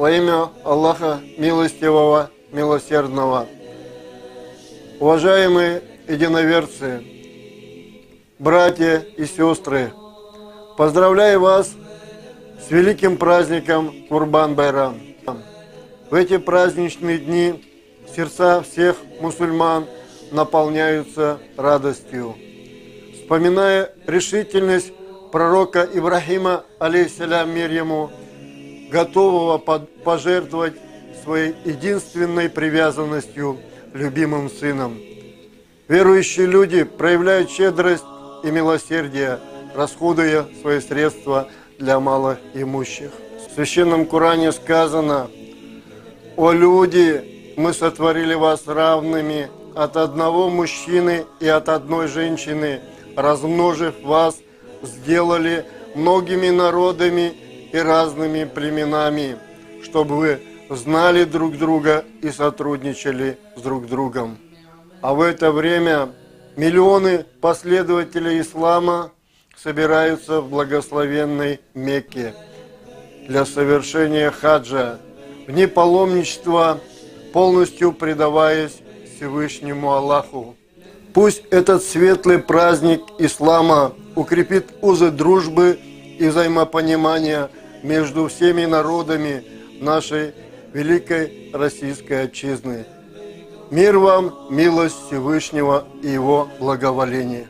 Во имя Аллаха Милостивого, Милосердного. Уважаемые единоверцы, братья и сестры, поздравляю вас с великим праздником Курбан-Байрам. В эти праздничные дни сердца всех мусульман наполняются радостью. Вспоминая решительность пророка Ибрахима, алейхиссалям, мир ему, готового пожертвовать своей единственной привязанностью любимым сыном. Верующие люди проявляют щедрость и милосердие, расходуя свои средства для малоимущих. В Священном Коране сказано: «О люди, мы сотворили вас равными от одного мужчины и от одной женщины, размножив вас, сделали многими народами и разными племенами, чтобы вы знали друг друга и сотрудничали с друг другом». А в это время миллионы последователей ислама собираются в благословенной Мекке для совершения хаджа, в дни паломничества, полностью предаваясь Всевышнему Аллаху. Пусть этот светлый праздник ислама укрепит узы дружбы и взаимопонимания между всеми народами нашей великой российской отчизны. Мир вам, милость Всевышнего и его благоволение.